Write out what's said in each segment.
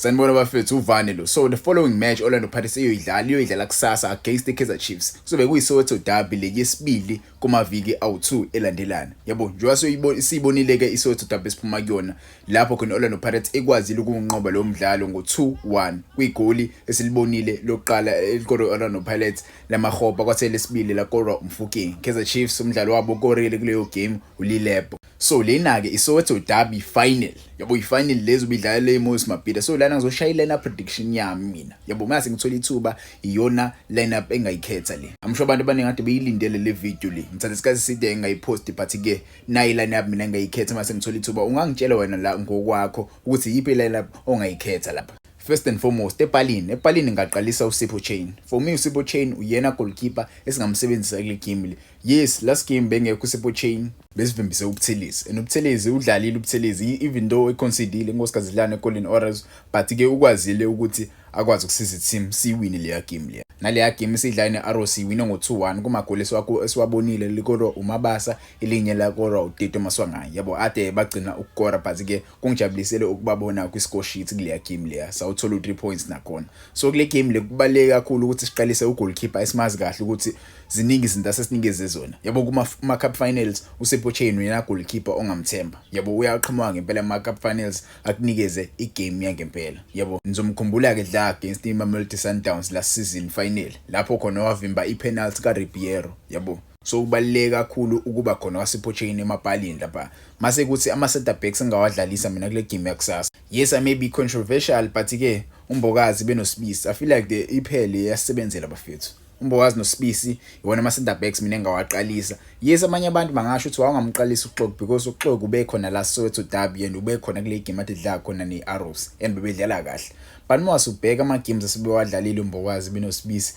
Sanibona bafethu uvane lo. So the following match Orlando Pirates iyoyidlala kusasa against the Kaizer Chiefs. Kuzobe kuyiSoweto derby leyesibili kumaviki awu2 elandelana. Yabo, njengoba siyibonile ke iSoweto derby esiphuma kuyona. Lapho khona Orlando Pirates ekwazile ukunqoba lo mdlalo ngo2-1 kwigoli esilibonile lokuqala elikoro Orlando Pirates lamahoba kwathi lesibili lakoro Mfokeng. Kaizer Chiefs umdlalo wabo korile kuleyo game uLilebo. So lena ke iSoweto derby final. Yabo ifinal lezo bidlala le Moses Mabhida. So lana ngizoshaya lineup prediction yami mina. Yabo mase ngithola ithuba iyona lineup engayikhetha le. I'm sure abantu abaningi kade beyilindele le video le. Ngithatha isikhathi eside engayipost but ke nayi lineup mina engayikhetha mase ngithola ithuba. Ungangitshela wena la ngokwakho ukuthi yipi lineup ongayikhetha lapha. First and foremost, epalini ngaqalisa uSipho Chain. For me uSipho Chain uyena goalkeeper esingamsebenzisa kule game le. Yes, last game bengekho uSipho Chain besivimbise uButhelezi. And uButhelezi udlalile uButhelezi even though econcedile ngosikazilana eGolden Arrows but ke ukwazile ukuthi akwazi ukusiza team siwine le game le. Nale game sidlala neArrows wina ngo2-1 kumagoli esiwabonile likoro uMabasa elinye la koro uTito Maswangayi. Yabo ade bagcina ukukora but ke kungijabulisele ukubabona kwiscore sheet kule game le. Sawuthola u3 points nakhona. So kule game le kubaleka kakhulu ukuthi siqalise ugoalkeeper esimazi kahle ukuthi ziningi izinto asesinikeze zona. Yabo kuma cup finals uSipho Chain uyena goalkeeper ongamthemba. Yabo uyaqhamuka ngempela ama cup finals akunikeze igame yangempela. Yabo nizomkhumbula ke dla against iMamelodi Sundowns last season final lapho khona wavimba ipenalty kaRibeiro. Yabo so kubaleka kakhulu ukuba khona kwaSipho Chain emapalini lapha. Mase kuthi ama center backs engawadlalisa mina kule game yakusasa. Yes, I may be controversial but ke uMbokazi benoSibisi I feel like the iphele yasebenzela bafethu. uMbokazi noSibisi iwona ama center backs mina engawaqalisa. Yes, amanye abantu bangasho ukuthi wangamqalisa uXoxo because uXoxo ube khona la Soweto derby and ube khona kule game adidla khona neArrows and bebedlala kahle. But mase ubheka ama games asibewadlalile uMbokazi benoSibisi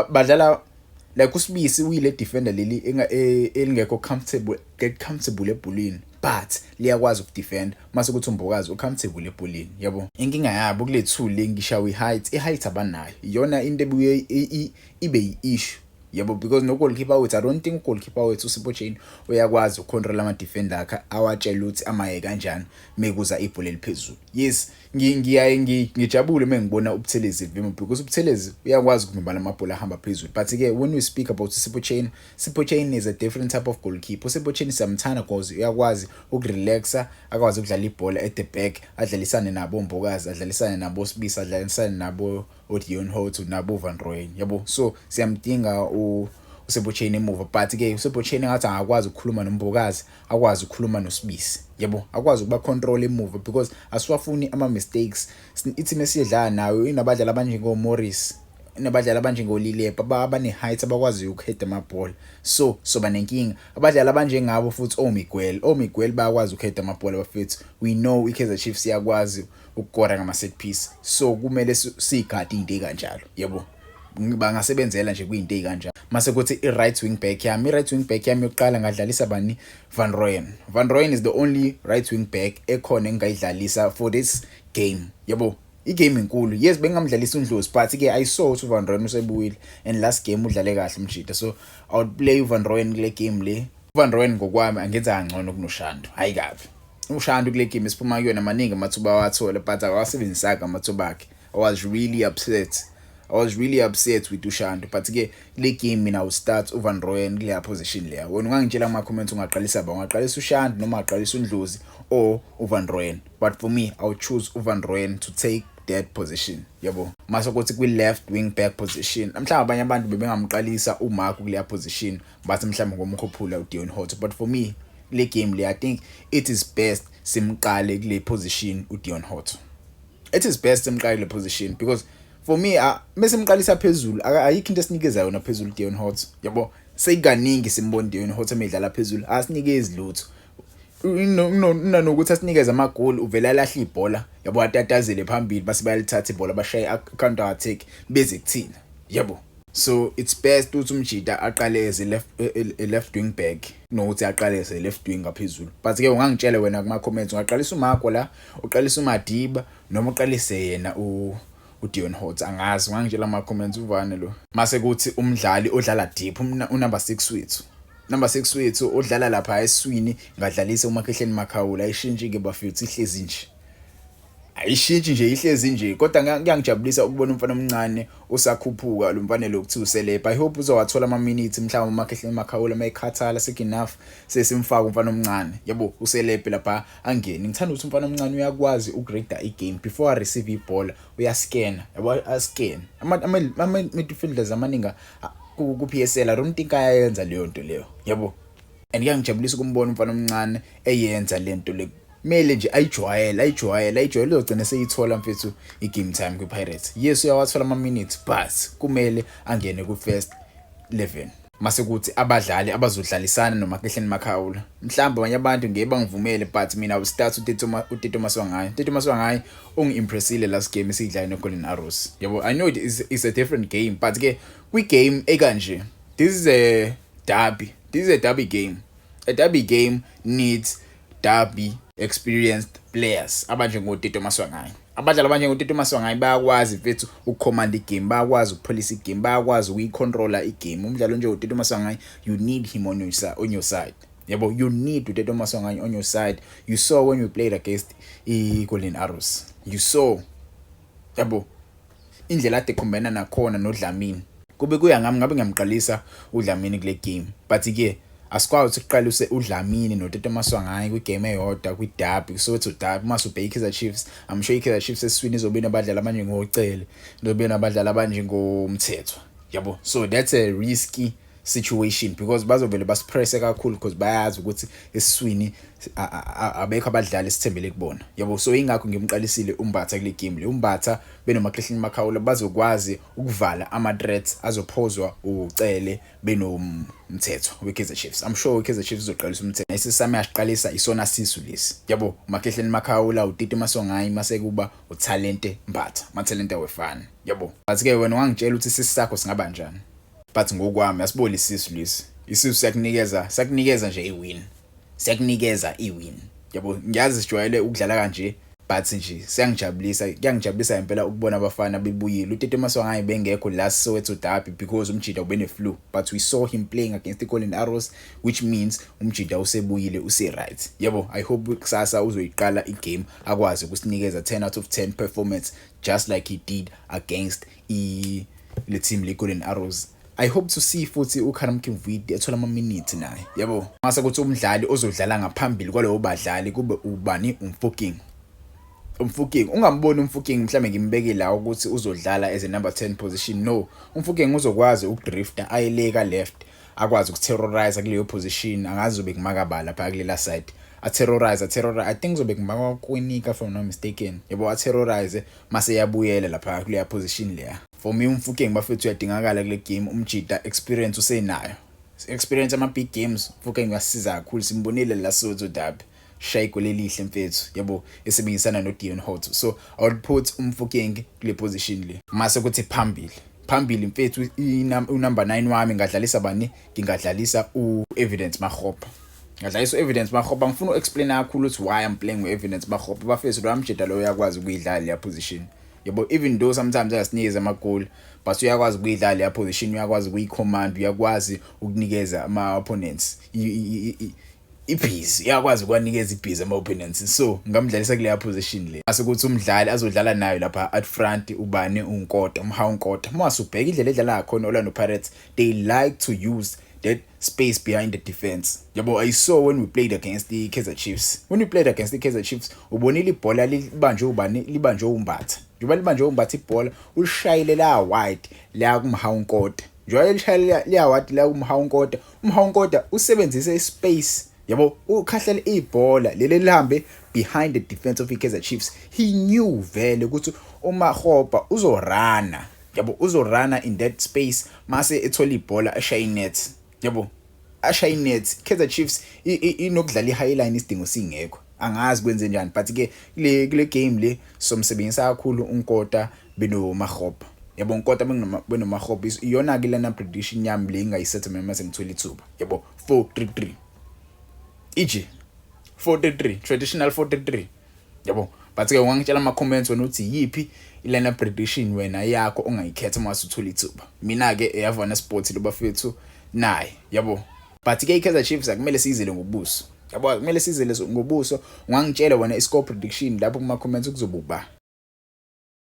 badlala like uSibisi uyile defender leli elingekho comfortable ebholini but liyakwazi ukudefend mase kuthi uMbokazi ucomfortable ebholini. Yabo inkinga yabo kule tool lengishawa i-height abanayo iyona into ebuye ibe issue. Yabo because no goalkeeper wethu I don't think goalkeeper wethu uSipho Chain uyakwazi ucontrol ama defender akhe awatshela ukuthi amaye kanjani mekuza ibhola eliphezulu. Yes, ngijabule mengibona uButhelezi vima because uButhelezi uyakwazi ukuvimba amabhola ahamba phezulu but ke when we speak about Sipho Chain is a different type of goalkeeper. Sipho Chain sometimes because uyakwazi ukurelaxa akwazi ukudlala ibhola at the back adlalisane nabo uMbokazi adlalisane nabo Sibisi adlalisane nabo Odion Hotu nabo Van Rooyen. Yabo so siyamdinga uSipho Chain emuva but ke uSipho Chain ngathi akwazi ukukhuluma noMbokazi akwazi ukukhuluma noSibisi. Yabo akwazi ukuba control emuva because asiwafuni ama mistakes. Ithi mesiyedlala nayo inabadlali abanjengo Morris inabadlali abanjengo Lilebo abane height abakwazi ukuhead amabhola. So banenkinga abadlali abanjengabo futhi oMiguel bayakwazi ukuhead amabhola bafethu. We know iKaizer Chiefs yakwazi ukukora ngama set piece. So kumele sigade into ekanjalo. Yabo bangasebenzela nje kuyinto ekanjalo. Mase kuthi i-right wing back yami yokuqala ngadlalisa bani Van Rooyen is the only right wing back ekhona engayidlalisa for this game. Yabo igame inkulu. Yes, bengamdlalisa uNdlozi but ke I saw ukuthi Van Rooyen usebuyile and last game udlale kahle umjida. So I would play Van Rooyen kule game le. Van Rooyen ngokwami angenza kangcono kunoShando. Hayi kabi. uShando kule game esiphuma kuyona maningi amathuba wathola but akawasebenzisanga amathuba akhe. I was really upset with uShando but ke le game mina will start uVan Rooyen kule position leya. Wena ungangitshela ama comments ungaqalisa uShando noma ungaqalisa uNdlozi or uVan Rooyen. But for me I would choose uVan Rooyen to take that position. Yabo mase kuthi kwi left wing back position mhlawumbe abanye abantu bebengamqalisa uMarco kule position but mhlawumbe ngomkhuphula uDion Hotu. But for me le game le I think it is best simqale kule position uDion Hotu. It is best simqale kule position because for me mesimqalisa phezulu ayikho into esinikeza yona phezulu Dion Hotu. Yabo seyikaningi simbona Dion Hotu emedlala phezulu asinikezi lutho nokuthi asinikeza ama goal uvela lahla ibhola. Yabo atatazele phambili base bayalithatha ibhola bashaya counter attack beze kuthina. Yabo so it's best ukuthi umjida aqale as left wing back nokuthi aqale as left wing ngaphezulu. But ke ungangitshela wena kuma comments ungaqalisa uMarco la uqalisa uMadiba noma uqalise yena uDion Hotu. Angazi ungangitshela ama comments uvane lo. Mase kuthi umdlali odlala deep unumber 6 wethu. Number 6 wethu odlala lapha eswini ngadlalisa uMakhehleni Makhawula ayishintshe ke bafethu ihlezi nje. ayishintshi nje ihlezi nje kodwa kuyangijabulisa ukubona umfana omncane usakhuphuka lo mfanele ukuthi uselebha. I hope uzowathola ama minutes mhlawumbe uMakhehleni Makhawula mayikhathala second half sesimfaka umfana omncane yabo uselebhe lapha angene. Ngithanda ukuthi umfana omncane uyakwazi ukureada igame before a receive ibhola uyascan yabo ascan ama midfielders amaninga ku PSL I don't think ayayenza leyo nto leyo yabo. And kuyangijabulisa ukumbona umfana omncane eyenza lento le mele nje ayijwayele uzogcina seyithola mfethu igame time kwiPirates. Yes uyawathola ama minutes but kumele angene ku first 11 mase kuthi abadlali abazodlalisana noMakhehleni Makhawula. Mhlawumbe abanye abantu ngeke bangivumele but mina will start uTito Maswangayi. Tito Maswangayi ungiimpressile last game esidlala noGolden Arrows yabo. I know it's a different game but ke kwi game ekanje this is a derby game. A derby game needs derby experienced players abanje ngoTito Maswangayi. Abadlali abanje ngoTito Maswangayi bayakwazi mfethu ukucommand igame, bayakwazi ukupolice igame, bayakwazi ukuyicontroller igame. Umdlalo nje ngoTito Maswangayi you need him on your side yabo. You need uTito Maswangayi on your side. You saw when we played against iGolden Arrows, you saw yabo indlela ade combine nakhona noDlamini. Kube kuya ngami ngabe ngiyamqalisa uDlamini kule game but ke asikwazi ukuqalise uDlamini noTito Maswangayi kwigame eyodwa kwiderby. So to derby mase ubheka iKaizer Chiefs. I'm sure iKaizer Chiefs eswini izobena abadlali abanje ngocele, izobena abadlali abanje ngomthetho yabo. So that's a risky situation because bazovele baspress kakhulu because bayazi ukuthi eswini abekho abadlali esithembele kubona yabo. So ingakho ngimqalisile uMbatha kule game le. uMbatha benoMakhehleni Makhawula bazokwazi ukuvala ama threats azophozwa ucele benomthetho weKaizer Chiefs. I'm sure iKaizer Chiefs izoqalisa umthetho. Isisame yasiqalisa isona sisu lesi yabo. uMakhehleni Makhawula uTito Maswangayi mase kuba uTalente Mbatha, amatalente awefana yabo. But ke wena wangitshela ukuthi sisakho singaba kanjani but ngokwami asiboli isisu lesi. Isisu siyakunikeza nje iwin, siyakunikeza iwin yabo. Ngiyazi sijwayele ukudlala kanje but nje kuyangijabulisa impela ukubona abafana bebuyile. uTito Maswangayi bengekho last Soweto derby because umjida ubene flu but we saw him playing against the Golden Arrows which means umjida usebuyile use right yabo. I hope kusasa uzoyiqala igame akwazi ukusinikeza 10 out of 10 performance just like he did against le team le Golden Arrows. I hope to see futhi uKharam Kimvidi ethola ama minutes naye yabo. Mase kuthi umdlali ozodlala ngaphambili kwalowo badlali kube ubani umfuking ungamboni umfuking mhlambe ngimbeke la ukuthi uzodlala as a number 10 position. No, umfuking uzokwazi ukudrifta ayeleka left akwazi ukuterrorize kuleyo position. Angazobe kumakabala phaka kulela side terrorize I think zobe kumaka kwenika if I'm not mistaken yabo. Terrorize mase yabuyela lapha kuleya position leya. For me umfuking bafethu uyadingakala kule game. Umjida experience usenayo, experience ama big games. Umfuking uyasiza kakhulu, simbonile la Soweto derby shayiko lelihle mfethu yabo esebenzisana noDion Hotto. So I would put umfuking kule position le. Mase kuthi phambili mfethu unumber 9 wami ngadlalisa bani? Ngingadlalisa uEvidence Makgopa. Ngadlalisa uEvidence Makgopa. Ngifuna uexplain kakhulu ukuthi why I'm playing uEvidence Makgopa. Bafethu lo amjida lo uyakwazi ukuyidlala le position yabo. Even though sometimes ayasinikeza ama goal but uyakwazi ukuyidlala le position, uyakwazi ukuyicommand, uyakwazi ukunikeza ama opponents ibhizi, uyakwazi ukwanikeza ibhizi ama opponents. So ngamdlalisa kule position le. Asekuthi umdlali azodlala nayo lapha at front ubani uNkota, uMhawunkota. Mase ubheka indlela edlala khona Orlando Pirates, they like to use that space behind the defense yabo. I saw when we played against the Kaizer Chiefs. When we played against the Kaizer Chiefs ubonile ibhola libanjwe ubani? Libanjwe uMbatha. Njoba libanjwe uMbatha ibhola ulishayile la wide la kuMhawunkota. Njoba lishayile la wide la kuMhawunkota. uMhawunkota usebenzise ispace yabo ukhahlela ibhola leli lihambe behind the defense of the Kaizer Chiefs. He knew vele ukuthi uMakgopa uzorana yabo, uzorana in that space mase ethola ibhola ashaya net yabo, ashaya net. Kaizer Chiefs inokudlala ihighline isidingo singekho, angazi kwenze njani but ke kule game le somsebenzisa kakhulu uNkota benoMakgopa yabo. uNkota benoMakgopa iyona ke lana prediction yami le ngayisethe mina sengithola ithuba yabo. 4-3-3 ije 4-3-3 traditional 4-3-3 yabo. But ke ungangitshela ama comments wena uthi yipi ilana prediction wena yakho ongayikhetha mase uthola ithuba. Mina ke eyavana sports lo bafethu naye yabo. But ke iKaizer Chiefs akumele sizile ngobuso yabo kumele size lezo ngobuso ungangitshela wena i-score prediction lapho kuma comments kuzobuba.